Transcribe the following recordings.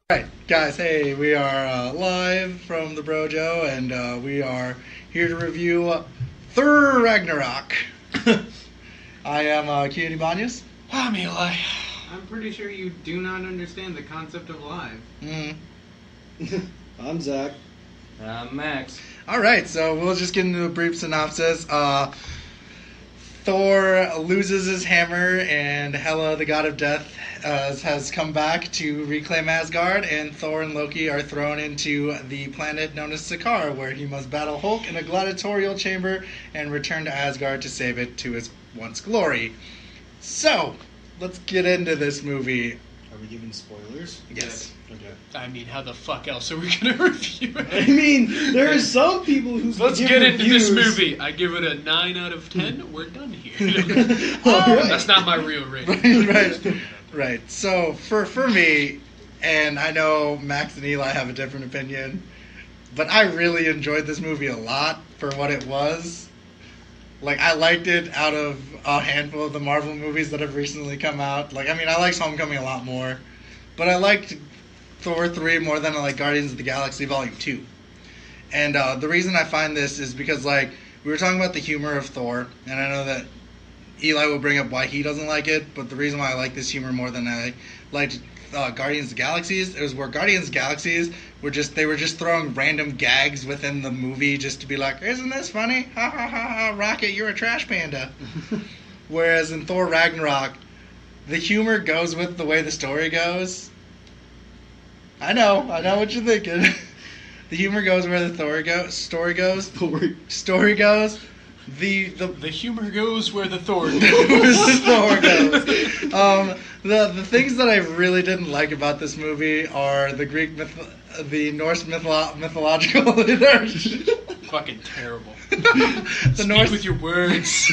Alright, guys, hey, we are live from the Brojo, and we are here to review Thor Ragnarok. I am Cutie Banyas. I'm Eli. I'm pretty sure you do not understand the concept of live. I'm Zach. I'm Max. Alright, so we'll just get into a brief synopsis. Thor loses his hammer, and Hela, the god of death, has come back to reclaim Asgard, and Thor and Loki are thrown into the planet known as Sakaar, where he must battle Hulk in a gladiatorial chamber and return to Asgard to save it to its once glory. So, let's get into this movie. Are we giving spoilers? Yes. Okay. I mean, how the fuck else are we gonna review it? I mean, there are some people who Let's give get into this reviews. movie. I give it a 9 out of 10. We're done here. Alright. That's not my real rating. Right. So, for me, and I know Max and Eli have a different opinion, but I really enjoyed this movie a lot for what it was. Like, I liked it out of a handful of the Marvel movies that have recently come out. Like, I mean, I liked Homecoming a lot more, but I liked Thor 3 more than I like Guardians of the Galaxy Volume 2. And the reason I find this is because, like, we were talking about the humor of Thor, and I know that Eli will bring up why he doesn't like it, but the reason why I like this humor more than I liked Guardians of the Galaxies, it was where Guardians of the Galaxies were just throwing random gags within the movie just to be like, isn't this funny? Ha ha ha ha, Rocket, you're a trash panda. Whereas in Thor Ragnarok, the humor goes with the way the story goes. I know what you're thinking. The humor goes where the story goes. The humor goes where the Thor goes. Thor goes. The things that I really didn't like about this movie are the Norse mythological Fucking terrible. Norse with your words.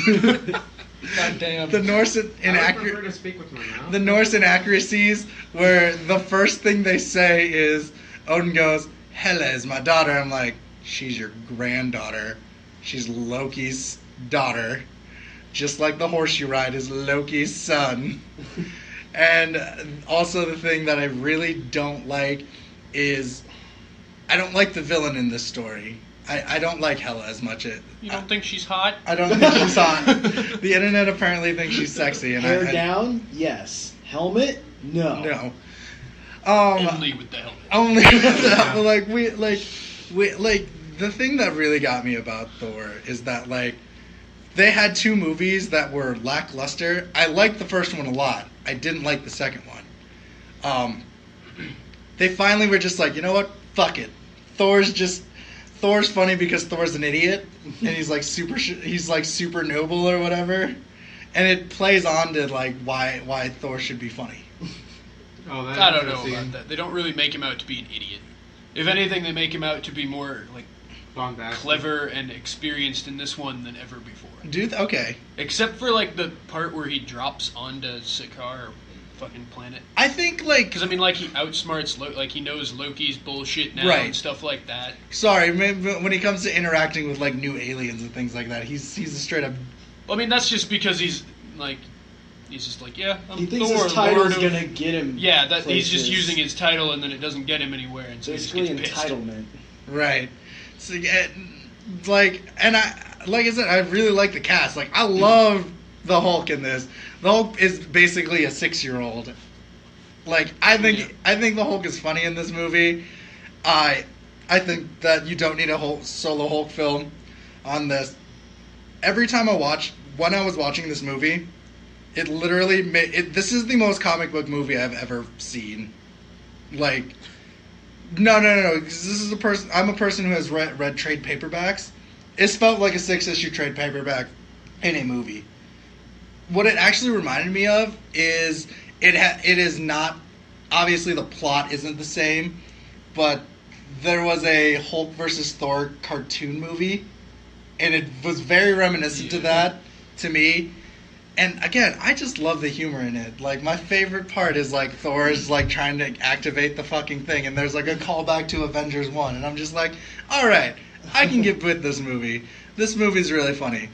God damn. The Norse I would prefer to speak with my mouth. The Norse inaccuracies, where the first thing they say is Odin goes, "Hela is my daughter." I'm like, she's your granddaughter. She's Loki's daughter. Just like the horse you ride is Loki's son. And also the thing that I really don't like is I don't like the villain in this story. I don't like Hela as much. You don't think she's hot? I don't think she's hot. The internet apparently thinks she's sexy. And Hair down? Yes. Helmet? No. No. Only with the helmet. Only with the helmet. Like the thing that really got me about Thor is that, like, they had two movies that were lackluster. I liked the first one a lot. I didn't like the second one. They finally were just like, you know what? Fuck it. Thor's funny because Thor's an idiot, and he's like super noble or whatever, and it plays on to like why Thor should be funny. Oh, I don't know about that. They don't really make him out to be an idiot. If anything, they make him out to be more like clever and experienced in this one than ever before. Okay. Except for like the part where he drops onto Sakaar fucking planet. I think, like, because I mean, like, he outsmarts like he knows Loki's bullshit now, right, and stuff like that. Sorry, when he comes to interacting with like new aliens and things like that, he's a straight up. I mean, that's just because he's just like, yeah, I'm he thinks Thor, his title's Lord gonna get him. Yeah, that places. he's just using his title, and then it doesn't get him anywhere, and so basically he just gets pissed. entitlement. Right. So, like I said, I really like the cast. Like, I love the Hulk in this. The Hulk is basically a 6-year-old. Like, I think the Hulk is funny in this movie. I think that you don't need a solo Hulk film on this. Every time when I was watching this movie, it literally this is the most comic book movie I've ever seen. Like, no. This is I'm a person who has read trade paperbacks. It's felt like a 6-issue trade paperback in a movie. What it actually reminded me of is it is not, obviously the plot isn't the same, but there was a Hulk versus Thor cartoon movie, and it was very reminiscent to that to me. And again, I just love the humor in it. Like, my favorite part is like Thor is like trying to activate the fucking thing, and there's like a callback to Avengers 1, and I'm just like, all right, I can get with this movie. This movie's really funny.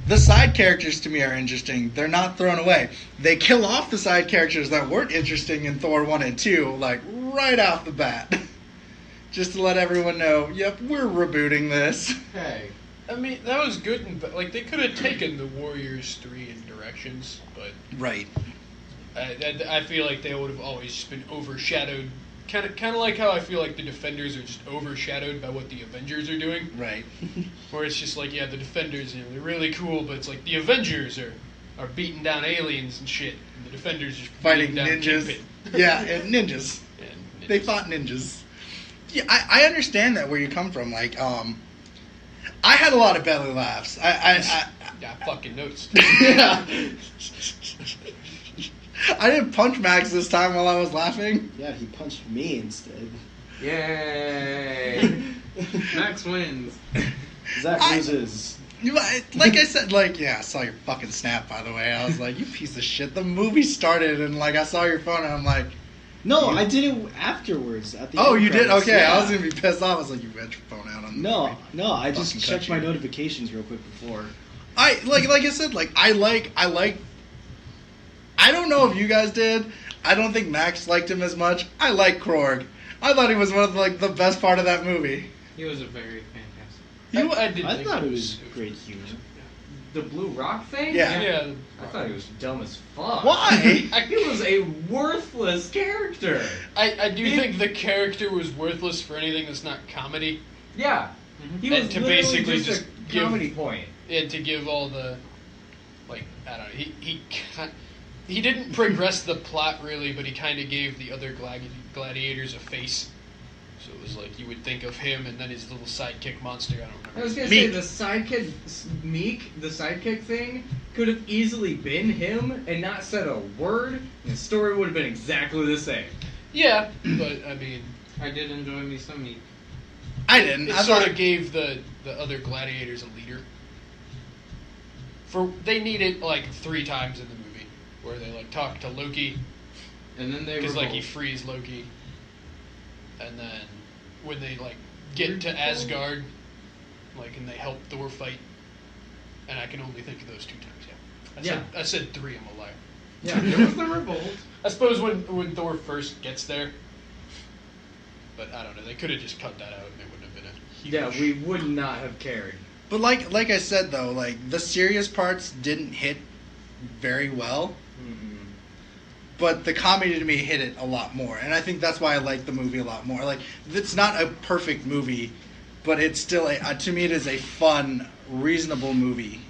The side characters to me are interesting. They're not thrown away. They kill off the side characters that weren't interesting in Thor 1 and 2, like, right off the bat. Just to let everyone know, yep, we're rebooting this. Hey. I mean, that was good, but like they could have taken the Warriors 3 in directions, but Right. I feel like they would have always just been overshadowed. Kind of like how I feel like the Defenders are just overshadowed by what the Avengers are doing. Right. Where it's just like, yeah, the Defenders, they're really cool, but it's like the Avengers are beating down aliens and shit, and the Defenders are Fighting beating down ninjas. Kingpin. Yeah, and ninjas. And They fought ninjas. Yeah, I understand that where you come from. Like, I had a lot of belly laughs. I got fucking notes. yeah. I didn't punch Max this time while I was laughing. Yeah, he punched me instead. Yay! Max wins. Zach loses. Like I said, like, yeah, I saw your fucking snap, by the way. I was like, you piece of shit. The movie started, and, like, I saw your phone, and I'm like... No, I did it afterwards. At the Oh, end you did? credits, Okay, yeah. I was going to be pissed off. I was like, you had your phone out on the movie. No, I just Fucking checked cut my you. notifications real quick before. Like I said, like, I like... I don't know if you guys did. I don't think Max liked him as much. I like Krog. I thought he was one of, like, the best part of that movie. He was a very fantastic. I I thought it was great humor. The Blue Rock thing? Yeah. Yeah. I thought he was dumb as fuck. Why? He was a worthless character. I do think the character was worthless for anything that's not comedy. Yeah. He And was to literally basically just just a give- comedy point. And to give all the, like, I don't know, he didn't progress the plot really, but he kind of gave the other gladiators a face. So it was like you would think of him and then his little sidekick monster. I don't remember. I was gonna Meek. say the sidekick, Meek, the sidekick thing could have easily been him and not said a word, and the story would have been exactly the same. Yeah, but I mean, I did enjoy me some Meek. I didn't. it I sort thought... of gave the other gladiators a leader. They need it like 3 times in the movie, where they like talk to Loki, And then they because like he revolt. frees Loki, and then when they like get to Asgard, like and they help Thor fight, and I can only think of those 2 times. Yeah, I said 3. I'm a liar. Yeah, there was the revolt. I suppose when Thor first gets there, but I don't know. They could have just cut that out, and it wouldn't have been a huge. Yeah, we would not have cared. But like I said, though, like, the serious parts didn't hit very well. But the comedy to me hit it a lot more. And I think that's why I like the movie a lot more. Like, it's not a perfect movie, but it's still, to me, it is a fun, reasonable movie.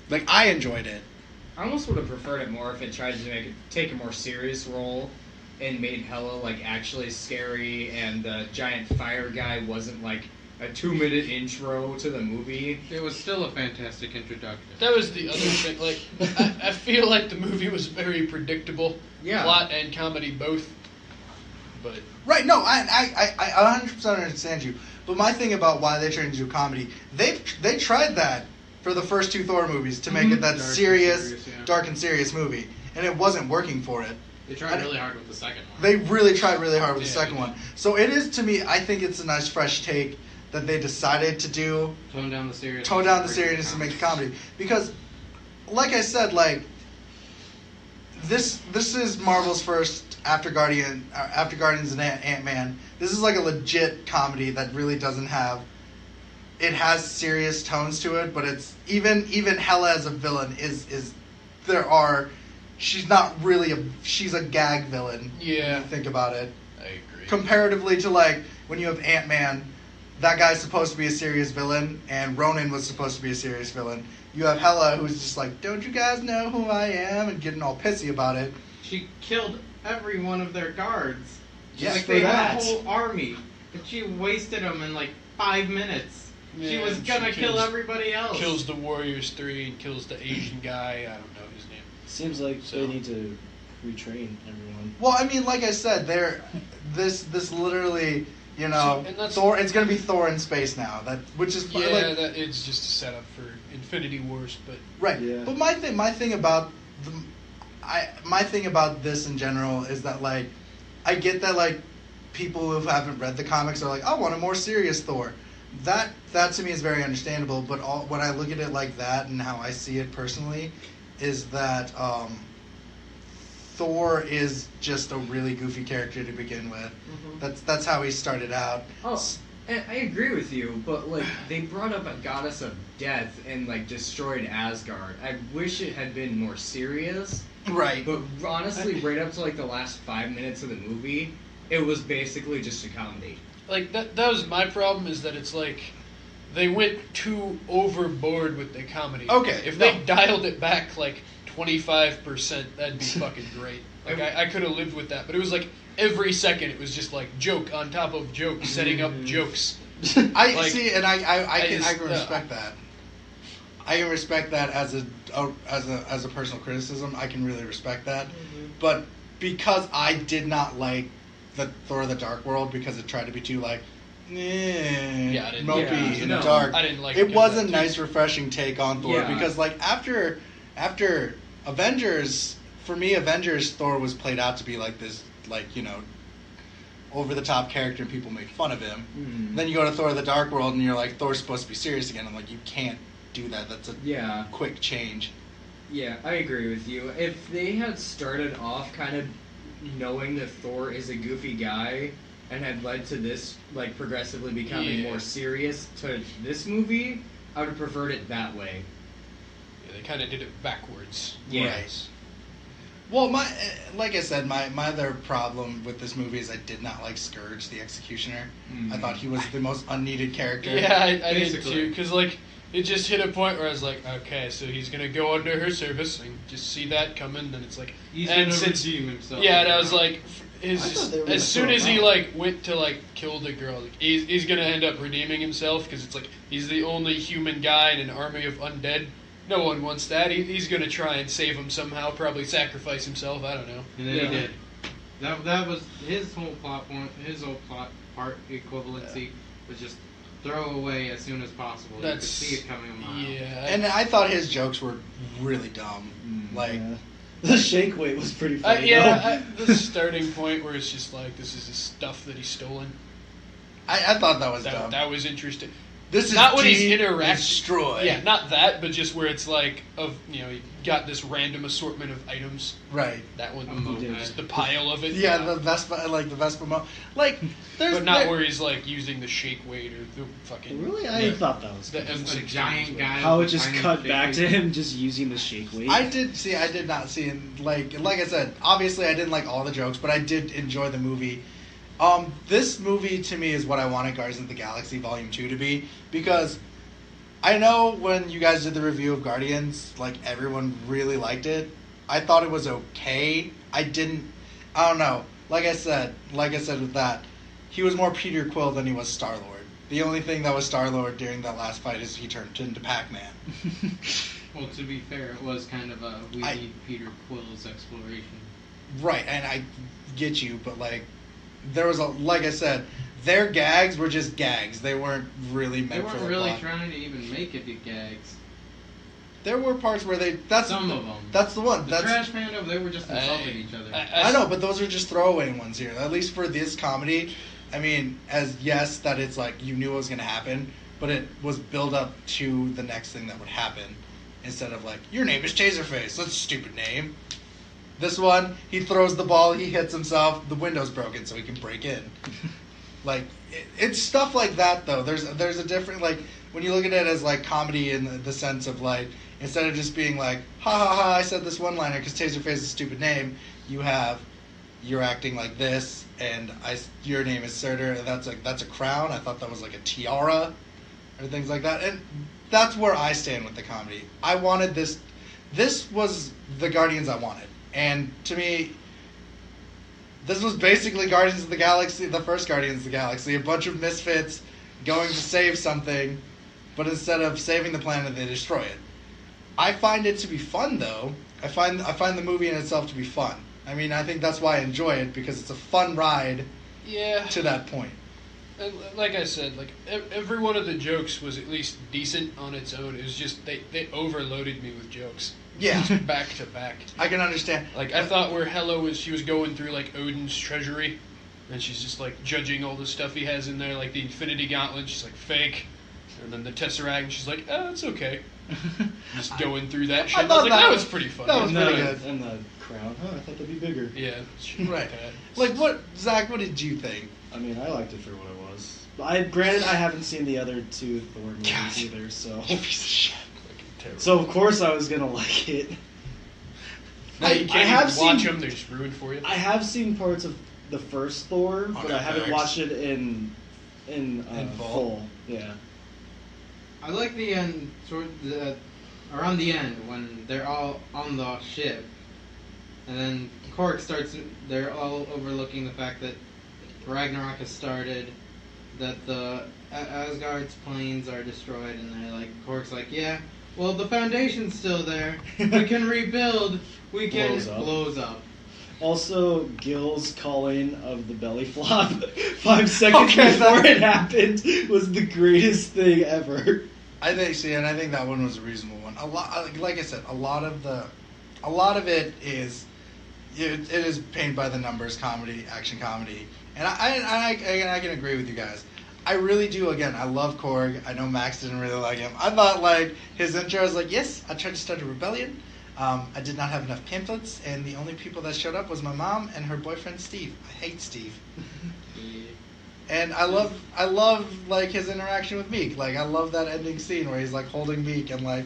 Like, I enjoyed it. I almost would have preferred it more if it tried to take a more serious role and made Hela like actually scary, and the giant fire guy wasn't like a 2-minute intro to the movie. It was still a fantastic introduction. That was the other thing. Like, I feel like the movie was very predictable, Yeah. plot and comedy both. But Right, no, I 100% understand you. But my thing about why they turned into a comedy, they tried that for the first 2 Thor movies to make it that Dark and serious, serious, yeah. dark and serious movie. And it wasn't working for it. They tried really hard with the second one. They really tried really hard with the Yeah, second they one. So it is, to me, I think it's a nice fresh take that they decided to do. Tone down the seriousness. Tone down the seriousness and make the comedy. Because, like I said, like, this is Marvel's first after Guardians and Ant-Man. This is like a legit comedy that really doesn't have... It has serious tones to it, but it's... Even Hela as a villain is she's not really she's a gag villain. Yeah. When you think about it. I agree. Comparatively to, like, when you have Ant-Man, that guy's supposed to be a serious villain, and Ronan was supposed to be a serious villain. You have Hela, who's just like, don't you guys know who I am? And getting all pissy about it. She killed every one of their guards. Yes, Like for they that. had a whole army, but she wasted them in like 5 minutes. She Yeah, was and gonna she kill kills- everybody else. Kills the Warriors 3 and kills the Asian guy. I don't know his name. Seems like So- they need to retrain everyone. Well, I mean, like I said, this literally, you know, See, and that's- Thor. It's gonna be Thor in space now. Which is Yeah, like, that it's just a setup for Infinity Wars, but right. Yeah. But my thing about my thing about this in general is that, like, I get that, like, people who haven't read the comics are like, I want a more serious Thor. That to me is very understandable. But when I look at it like that and how I see it personally, is that Thor is just a really goofy character to begin with. That's how he started out. Oh, and I agree with you, but like they brought up a goddess of death and like destroyed Asgard. I wish it had been more serious. Right. But honestly, right up to like the last 5 minutes of the movie, it was basically just a comedy. Like that was my problem, is that it's like they went too overboard with the comedy. Okay, If they dialed it back like 25%, that'd be fucking great. Like I could have lived with that, but it was like every second it was just like joke on top of joke, setting up jokes. I Like, see, and I can just, respect that. I can respect that as a personal criticism. I can really respect that, but because I did not like the Thor: The Dark World because it tried to be too like, I didn't- mopey and no, dark. I didn't like it. it Was that a too. nice, refreshing take on Thor Yeah. because like after Avengers, for me, Avengers Thor was played out to be like this, like over the top character and people make fun of him. Then you go to Thor: The Dark World and you're like, Thor's supposed to be serious again. I'm like, you can't do that. That's a Yeah. quick change. Yeah, I agree with you. If they had started off kind of knowing that Thor is a goofy guy and had led to this, like, progressively becoming more serious to this movie, I would have preferred it that way. Yeah, they kind of did it backwards. Right. Well, like I said, my other problem with this movie is I did not like Scourge, the Executioner. I thought he was the most unneeded character. Yeah, I did Basically. too, because like it just hit a point where I was like, okay, so he's gonna go under her service, and just see that coming. Then it's like, He's and gonna since redeem himself. yeah, and I was like, I thought they were gonna as soon throw as him he out. like went to like kill the girl, like, he's gonna end up redeeming himself because it's like he's the only human guy in an army of undead. No one wants that. He's gonna try and save him somehow. Probably sacrifice himself. I don't know. And then Yeah. he did. That was his whole plot point. His whole plot part equivalency was just throw away as soon as possible. That's you could see it coming a mile. yeah. And I thought his jokes were really dumb. Like, Yeah. The shake weight was pretty funny. though. The starting point where it's just like this is his stuff that he's stolen. I thought that was dumb. That was interesting. This is Not when he's deep, interacting. destroy. Yeah, not that, but just where it's like he got this random assortment of items. Right. That one, moped. just the pile of it. Yeah, the Vespa, like the Vespa like, there's but not there- where he's like using the shake weight or the fucking. Really, I thought that was The cool. Just a M6 giant guy. How it with just tiny cut shake back to weight. him just using the shake weight. I did not see, and like I said, obviously I didn't like all the jokes, but I did enjoy the movie. This movie to me is what I wanted Guardians of the Galaxy Volume 2 to be, because I know when you guys did the review of Guardians, like everyone really liked it. I thought it was okay. I don't know. Like I said with that, he was more Peter Quill than he was Star-Lord. The only thing that was Star-Lord during that last fight is he turned into Pac-Man. Well, to be fair, it was kind of a we I- need Peter Quill's exploration. Right, and I get you, but like, there was like I said, their gags were just gags. They weren't really They meant for weren't the really plot. trying to even make it the gags. There were parts where Some of them. That's the one. The That's Trash Panda, they were just insulting each other. I know, but those are just throwaway ones here. At least for this comedy, I mean, that it's like you knew what was going to happen, but it was build up to the next thing that would happen, instead of like, your name is Taserface. That's a stupid name. This one, he throws the ball, he hits himself, the window's broken, so he can break in. Like, it's stuff like that, though. There's a different, like, when you look at it as, like, comedy in the sense of, like, instead of just being like, ha ha ha, I said this one-liner because Taserface is a stupid name, you're acting like this, and your name is Surtur, and that's a crown. I thought that was like a tiara, or things like that. And that's where I stand with the comedy. I wanted this. This was the Guardians I wanted. And to me, this was basically Guardians of the Galaxy, the first Guardians of the Galaxy, a bunch of misfits going to save something, but instead of saving the planet, they destroy it. I find it to be fun, though. I find the movie in itself to be fun. I mean, I think that's why I enjoy it, because it's a fun ride Yeah. to that point. And like I said, like every one of the jokes was at least decent on its own. It was just they overloaded me with jokes. Yeah. Back to back. I can understand. Like I thought where Hela she was going through like Odin's treasury, And she's just like judging all the stuff he has in there, like the Infinity Gauntlet. She's like, fake. And then the Tesseract, and she's like, oh, it's okay. Just going through that shit. I was like, that was pretty funny. That was pretty good. And the crown. Oh, I thought that'd be bigger. Yeah. Right. Like, what, Zach, what did you think? I mean, I liked it for what it was. Granted, I haven't seen the other two Thor movies either, so. You piece of shit. Terrible. So, of course, I was going to like it. Now you can't even watch them, they're just ruined for you. I have seen parts of the first Thor, but I haven't thanks. watched it in full. Yeah. I like the end, around the end when they're all on the ship, and then Korg starts. They're all overlooking the fact that Ragnarok has started, that the Asgard's planes are destroyed, and they're like, Korg's like, yeah, well the foundation's still there. We can rebuild. We can blows up. Also, Gil's calling of the belly flop 5 seconds before it happened was the greatest thing ever. I think that one was a reasonable one. Like I said, a lot of it is paint by the numbers comedy, action comedy, and I can agree with you guys. I really do. Again, I love Korg. I know Max didn't really like him. I thought like his intro was like, yes, I tried to start a rebellion. I did not have enough pamphlets, and the only people that showed up was my mom and her boyfriend Steve. I hate Steve. And I love like his interaction with Meek. Like I love that ending scene where he's like holding Meek and like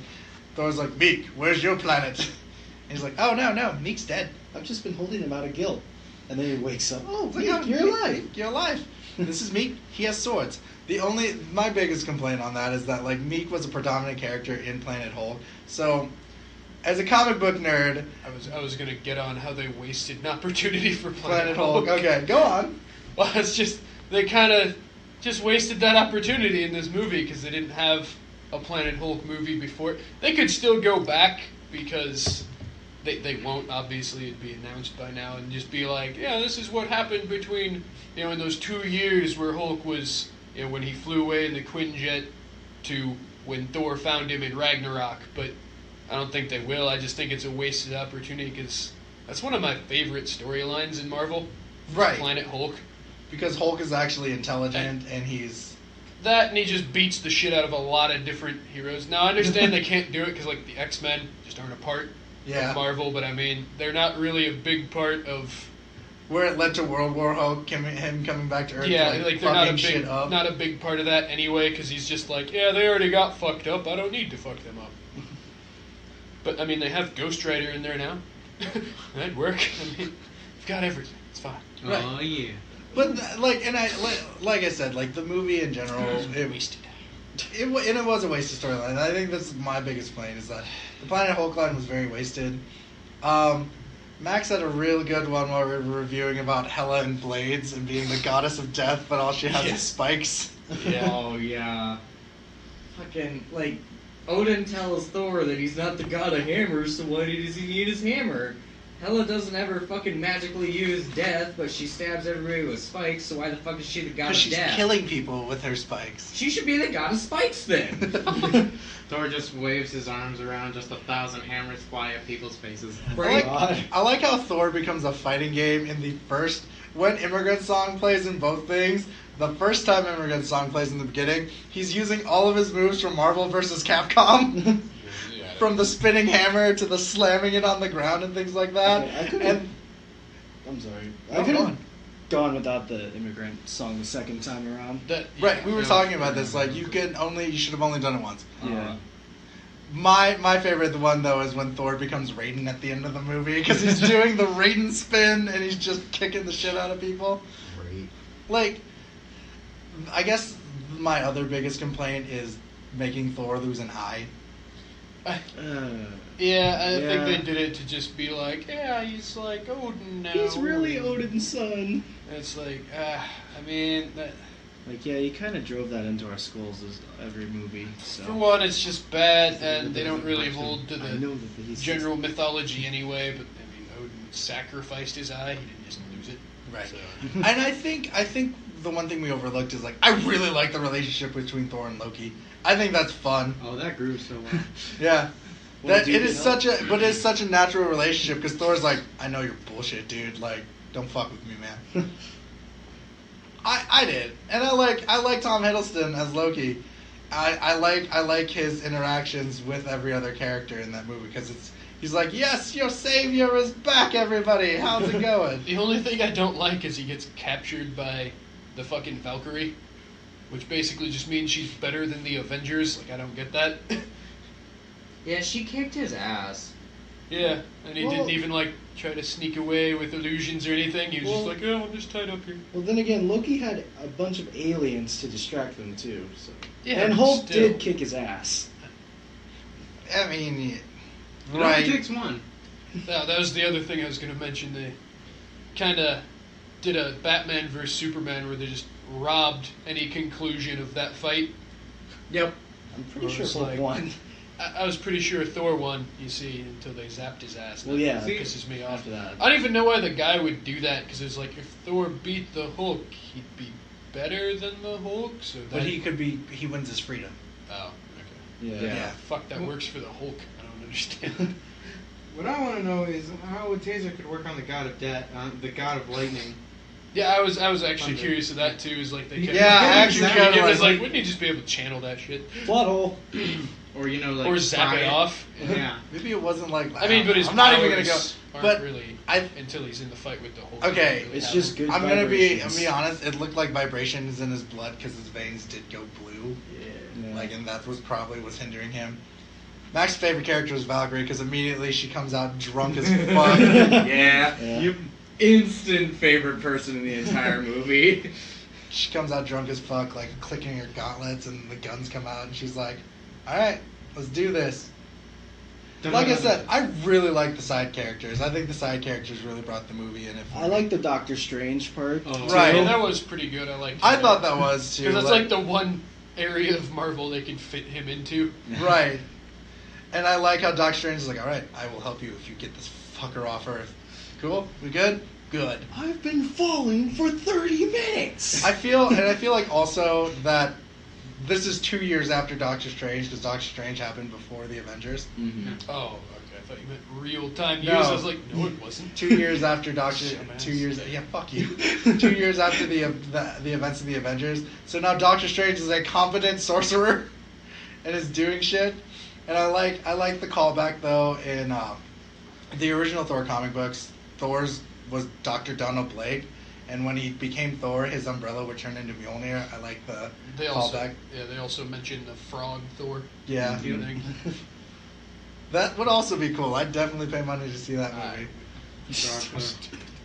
Thor's like, Meek, where's your planet? And he's like, oh no, Meek's dead. I've just been holding him out of Gil. And then he wakes up. Oh, Meek, Meek, you're alive. Meek, you're alive. This is Meek. He has swords. My biggest complaint on that is that like Meek was a predominant character in Planet Hulk. So as a comic book nerd, I was gonna get on how they wasted an opportunity for Planet Hulk. Okay, go on. Well, it's just they kind of just wasted that opportunity in this movie because they didn't have a Planet Hulk movie before. They could still go back because they won't. Obviously, it'd be announced by now and just be like, yeah, this is what happened between in those 2 years where Hulk was when he flew away in the Quinjet to when Thor found him in Ragnarok, but. I don't think they will. I just think it's a wasted opportunity because that's one of my favorite storylines in Marvel. Right. Planet Hulk. Because Hulk is actually intelligent and he's... That and he just beats the shit out of a lot of different heroes. Now I understand they can't do it because like the X-Men just aren't a part of Marvel, but I mean, they're not really a big part of... Where it led to World War Hulk, him coming back to Earth. Yeah, like they're not a big part of that anyway because he's just like, yeah, they already got fucked up. I don't need to fuck them up. But, I mean, they have Ghost Rider in there now. That'd work. I mean, you've got everything. It's fine. Right. Oh, yeah. But, like I said, like, the movie in general... It wasted. It was a wasted storyline. I think that's my biggest complaint, is that the Planet Hulk line was very wasted. Max had a real good one while we were reviewing about Hela and Blades and being the goddess of death, but all she has is spikes. Yeah. Oh, yeah. Fucking, like... Odin tells Thor that he's not the god of hammers, so why does he need his hammer? Hela doesn't ever fucking magically use death, but she stabs everybody with spikes, so why the fuck is she the god of she's death? She's killing people with her spikes. She should be the god of spikes then! Thor just waves his arms around, just 1,000 hammers fly at people's faces. Right? I like how Thor becomes a fighting game in the first... When Immigrant Song plays in both things... The first time Immigrant Song plays in the beginning, he's using all of his moves from Marvel vs. Capcom. From the spinning hammer to the slamming it on the ground and things like that. Okay, I'm sorry. I could have gone without the Immigrant Song the second time around. Right, we were talking about this. Like, you should have only done it once. Yeah. My favorite one, though, is when Thor becomes Raiden at the end of the movie. Because he's doing the Raiden spin and he's just kicking the shit out of people. Right. Like... I guess my other biggest complaint is making Thor lose an eye. Yeah, I think they did it to just be like, yeah, he's like Odin now. He's really Odin's son. And it's like, I mean... Like, yeah, you kind of drove that into our schools as every movie. So. For one, it's just bad, and they don't really hold to the general mythology anyway, but, I mean, Odin sacrificed his eye, he didn't just lose it. Right. So. And I think the one thing we overlooked is, like, I really like the relationship between Thor and Loki. I think that's fun. Oh, that grew so well. Yeah. It is such a natural relationship, because Thor's like, I know you're bullshit, dude. Like, don't fuck with me, man. I did, and I like Tom Hiddleston as Loki. I like his interactions with every other character in that movie because he's like, yes, your savior is back, everybody. How's it going? The only thing I don't like is he gets captured by the fucking Valkyrie, which basically just means she's better than the Avengers. Like, I don't get that. Yeah, she kicked his ass. Yeah, and he didn't even, like, try to sneak away with illusions or anything. He was just like, oh, I'm just tied up here. Well, then again, Loki had a bunch of aliens to distract them, too. So. Yeah, and but Hulk still. did kick his ass. I mean, It only right. takes one. Yeah, that was the other thing I was going to mention. They kind of did a Batman vs. Superman where they just robbed any conclusion of that fight. Yep. I'm pretty Or sure it's Hulk like- won I was pretty sure Thor won, you see, until they zapped his ass. Well, yeah. That pisses me off. after that. I don't even know why the guy would do that, because it's like, if Thor beat the Hulk, he'd be better than the Hulk, so that... But he wins his freedom. Oh, okay. Yeah. Yeah. Fuck, that works for the Hulk. I don't understand. What I want to know is how a taser could work on the god of the god of lightning. Yeah, I was actually Thunder. curious of that, too, is like, they kept... Yeah, I actually it kinda was like- like, wouldn't he just be able to channel that shit? Plot hole. Or, like... Or zap fry it off? Yeah. Maybe it wasn't like. I mean, but his I'm not even gonna go. powers aren't But really I until he's in the fight with the Hulk. Okay, he doesn't really It's have just them. good I'm gonna vibrations. be honest. It looked like vibrations in his blood because his veins did go blue. Yeah. Like, and that was probably was hindering him. Max's favorite character was Valkyrie because immediately she comes out drunk as fuck. Yeah. Yeah. You instant favorite person in the entire movie. She comes out drunk as fuck, like clicking her gauntlets, and the guns come out, and she's like, "All right, let's do this." Like I said, I really like the side characters. I think the side characters really brought the movie in it. For I me. like the Doctor Strange part. Oh, Right. Yeah, that was pretty good. I liked. I thought that was too. because that's like the one area of Marvel they could fit him into. Right. And I like how Doctor Strange is like, all right, I will help you if you get this fucker off Earth. Cool? We good? Good. I've been falling for 30 minutes. I feel like also that this is 2 years after Doctor Strange because Doctor Strange happened before the Avengers. Mhm. Oh, okay. I thought you meant real time years. No. I was like, no, it wasn't. 2 years after Doctor. Dumbass. 2 years. Yeah, fuck you. 2 years after the events of the Avengers. So now Doctor Strange is a competent sorcerer, and is doing shit. And I like the callback though in the original Thor comic books. Thor's was Dr. Donald Blake, and when he became Thor, his umbrella would turn into Mjolnir. I like the They also, callback. yeah, they also mentioned the frog Thor. Yeah. Thing. That would also be cool. I'd definitely pay money to see that movie. Frog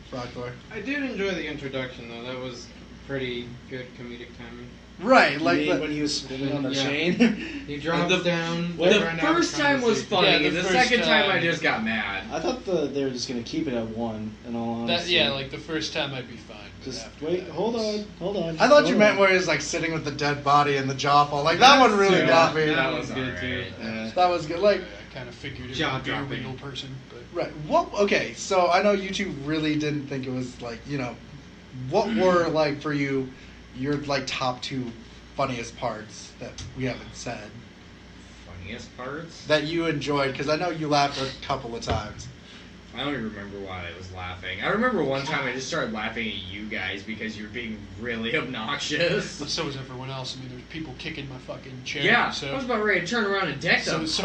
Frog Thor. I did enjoy the introduction, though. That was pretty good comedic timing. Right, Like like when he was spinning on the Yeah. chain. He dropped The- down. Well, The ran out of first time was conversation. funny. Yeah, the the first second time I time- just got mad. I thought they were just gonna keep it at one. In all That honesty. yeah, like the first time I'd be fine. but Just after wait. that, Hold it's- on. I thought you hold meant on. where he's like sitting with the dead body and the jaw fall. Like that one really Yeah, got me. That was was good alright. too. Yeah. That was good. Like I kind of figured it Jaw would be a dropping. real person, but right. What? Okay. So I know you two really didn't think it was like what were like for you your like top two funniest parts that we haven't said Funniest parts? that you enjoyed because I know you laughed a couple of times. I don't even remember why I was laughing. I remember one time I just started laughing at you guys because you were being really obnoxious. so was everyone else. I mean, there's people kicking my fucking chair. Yeah, I was So about ready to turn around and deck them. Okay, was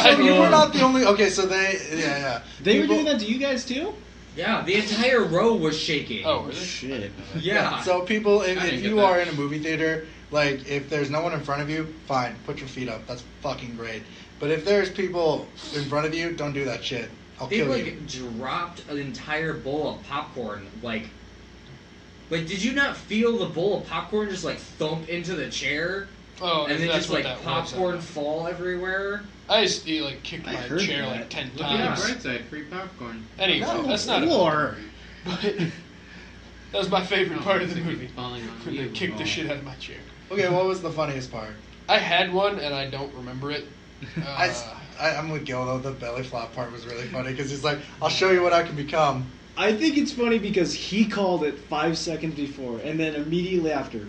I. so you were not the only. Okay, so yeah. They were People- doing that to you guys too. Yeah, the entire row was shaking. Oh, really? Shit. Yeah. So people, I if didn't get you that. are in a movie theater, like if there's no one in front of you, fine, put your feet up. That's fucking great. But if there's people in front of you, don't do that shit. I'll They kill like you. dropped an entire bowl of popcorn. Like, did you not feel the bowl of popcorn just like thump into the chair, Oh, and then that's just what like that popcorn was. fall everywhere? I used to like kick I my heard chair that. like 10 Look at times. the bright side, free popcorn. Anyway, No, that's not a War. But that was my favorite part of the They keep movie. falling on When they you. kicked the shit out of my chair. Okay, what was the funniest part? I had one and I don't remember it. I'm with Gil though. The belly flop part was really funny because he's like, "I'll show you what I can become." I think it's funny because he called it 5 seconds before, and then immediately after.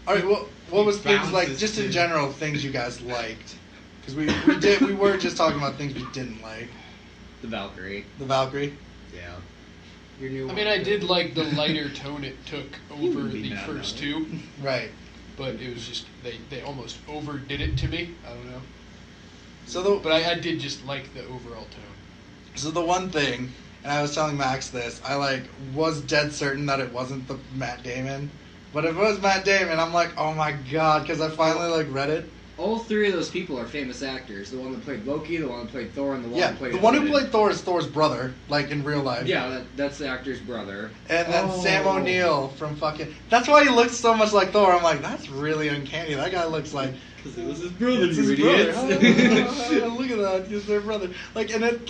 All right, what He was things like bounces just in too. general things you guys liked? Because we were just talking about things we didn't like. The Valkyrie. The Valkyrie. Yeah. your new. I mean, I did like the lighter tone it took over the first two, Right. but it was just they almost overdid it to me. I don't know. So But I did just like the overall tone. So the one thing, and I was telling Max this, I was dead certain that it wasn't the Matt Damon, but if it was Matt Damon, I'm like, oh my god, because I finally read it. All three of those people are famous actors. The one that played Loki, the one that played Thor, and the one Yeah, that played the one who Odin. played Thor is Thor's brother, in real life. Yeah, that's the actor's brother. And then Oh. Sam O'Neill from fucking. That's why he looks so much like Thor. I'm like, that's really uncanny. That guy looks like. Because it was his brother, It's you his brother. idiots. Oh, look at that. He's their brother. And it,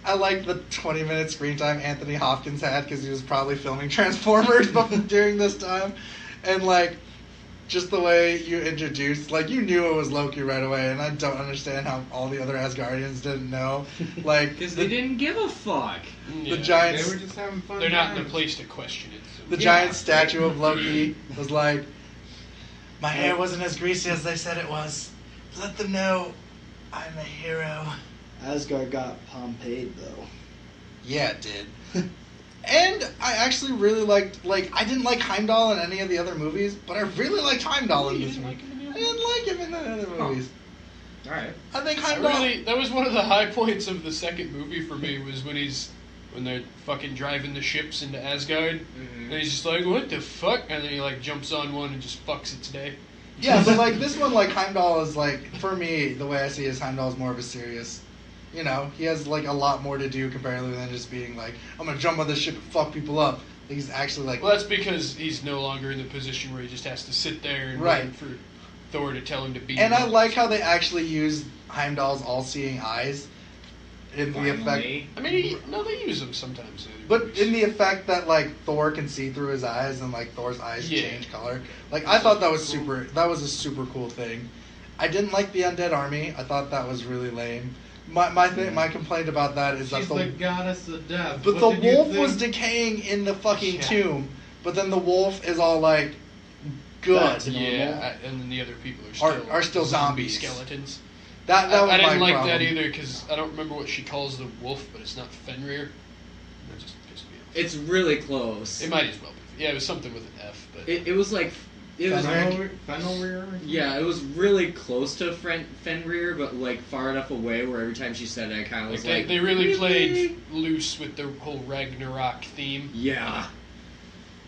I like the 20-minute screen time Anthony Hopkins had because he was probably filming Transformers during this time. And, just the way you introduced, you knew it was Loki right away, and I don't understand how all the other Asgardians didn't know. Because they didn't give a fuck. The Yeah. giant, They were just having fun. They're not in a times. place to question it. So. the giant statue of Loki was like, my hair wasn't as greasy as they said it was. Let them know I'm a hero. Asgard got Pompeii though. Yeah, it did. And I actually really liked, I didn't like Heimdall in any of the other movies, but I really liked Heimdall in this movie. I didn't like him in the other movies. Alright. I think Heimdall... That was one of the high points of the second movie for me, was when they're fucking driving the ships into Asgard, and he's just like, what the fuck? And then he jumps on one and just fucks its day. Yeah, but this one, Heimdall is for me, the way I see it is Heimdall is more of a serious... he has a lot more to do comparatively than just being I'm gonna jump on this ship and fuck people up. He's actually Well, that's because he's no longer in the position where he just has to sit there and Right. wait for Thor to tell him to beat And him I up. like how they actually use Heimdall's all-seeing eyes in the effect. Finally. I mean, they use them sometimes. In the But movies. in the effect that Thor can see through his eyes and Thor's eyes Yeah. change color. I thought that was super. That was a super cool thing. I didn't like the undead army. I thought that was really lame. My complaint about that is She's that the goddess of death. but What the did you wolf think? was decaying in the fucking Yeah. tomb. But then the wolf is all good. Back to normal. Yeah, and then the other people are still still zombies. skeletons. That I was didn't my like problem. that either because I don't remember what she calls the wolf, but it's not Fenrir. That just pissed me off. It's really close. It might as well be. Yeah, it was something with an F, but It was it was Fenrir? yeah, it was really close to Fenrir, but far enough away where every time she said it, I kind of was they really played loose with the whole Ragnarok theme. Yeah.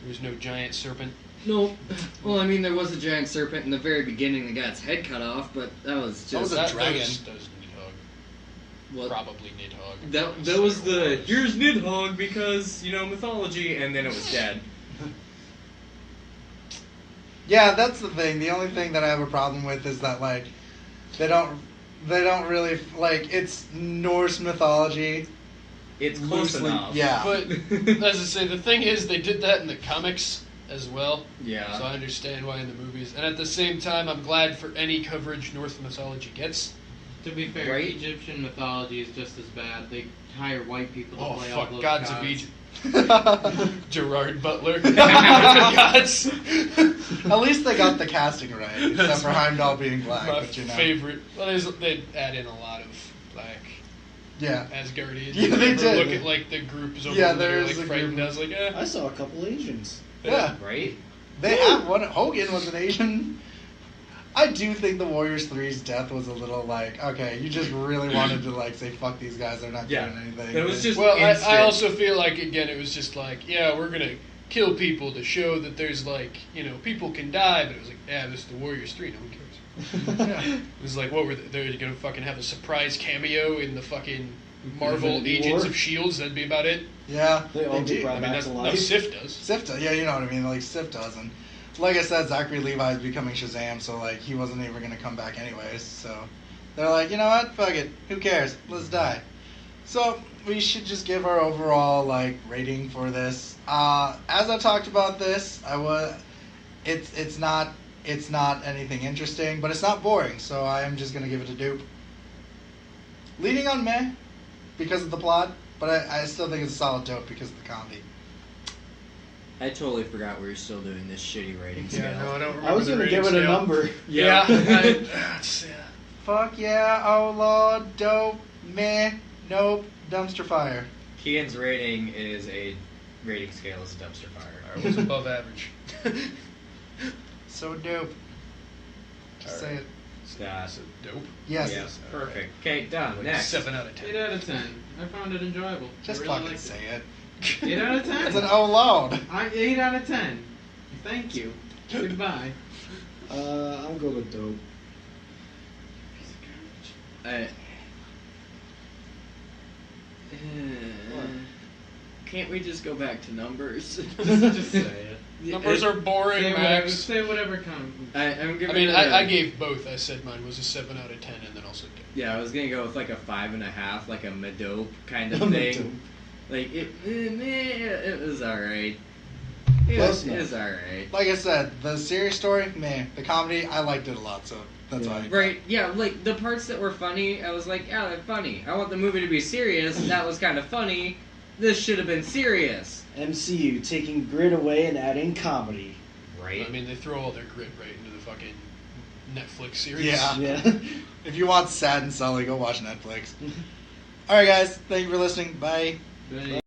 There was no giant serpent. No. Well, I mean, there was a giant serpent in the very beginning that got its head cut off, but that was just That was a dragon. That was Nidhogg. what, Probably Nidhogg. that was the here's Nidhogg because mythology, and then it was dead. Yeah, that's the thing. The only thing that I have a problem with is that they don't really it's Norse mythology. It's close Loosely, enough. yeah. But as I say, the thing is, they did that in the comics as well. Yeah. So I understand why in the movies. And at the same time, I'm glad for any coverage Norse mythology gets. To be fair, Right? Egyptian mythology is just as bad. They hire white people to Oh play all fuck, those gods gods. of Egypt. Gerard Butler. Gods. At least they got the casting right, except That's for Heimdall being black. My But favorite. Well, they add in a lot of black Yeah. Asgardians. Yeah, they Ever did. Look at the groups over Yeah, there, there is a frightened. group. I was like, I saw a couple Asians. Yeah. Right? They have one. Hogan was an Asian. I do think the Warriors 3's death was a little okay, you just really wanted to say fuck these guys, they're not Yeah. doing anything. It was just Well, instant. I also feel like again it was just yeah, we're gonna kill people to show that there's people can die, but it was yeah, this is the Warriors 3, no one cares. Yeah. It was what were they're gonna fucking have a surprise cameo in the fucking Marvel Infinity Agents War? of Shields? That'd be about it. Yeah, They all do. get brought I mean, back that's to no life. Sif does. Sif does. Yeah, you know what I mean. Sif does, and like I said, Zachary Levi is becoming Shazam, so he wasn't even gonna come back anyways. So they're like, you know what? Fuck it. Who cares? Let's die. So we should just give our overall rating for this. As I talked about this, it's not anything interesting, but it's not boring. So I am just gonna give it a dupe. Leading on meh because of the plot, but I still think it's a solid dope because of the comedy. I totally forgot we were still doing this shitty rating scale. Yeah, no, I don't remember. I was the gonna rating give it a scale. number. Yeah. Fuck yeah, oh lord, dope, meh, nope, dumpster fire. Kian's rating is a rating scale is a dumpster fire. I was above average. So dope. Just say it. That's Dope. Yes. Yes, perfect. Okay, done. Like Next. 7 out of 10. 8 out of 10. I found it enjoyable. Just I really fucking liked say it. it. 8 out of 10. It's an O loud. 8 out of 10. Thank you. Goodbye. I'm going with dope. Can't we just go back to numbers? Just say it. Numbers are boring, Say whatever, Max. say whatever comes. I'm I giving mean, it I gave both. I said mine was a 7 out of 10 and then also 10. Yeah, I was gonna go with like a 5.5, like a Madope kind of A thing. Like it was alright. It Close was alright. Like I said, the serious story, meh. The comedy, I liked it a lot, so that's why. Right, yeah, like the parts that were funny, I was like, yeah, they're funny. I want the movie to be serious, that was kind of funny. This should have been serious. MCU taking grit away and adding comedy. Right? I mean, they throw all their grit right into the fucking Netflix series. Yeah. Yeah. If you want sad and sully, go watch Netflix. Alright, guys. Thank you for listening. Bye. But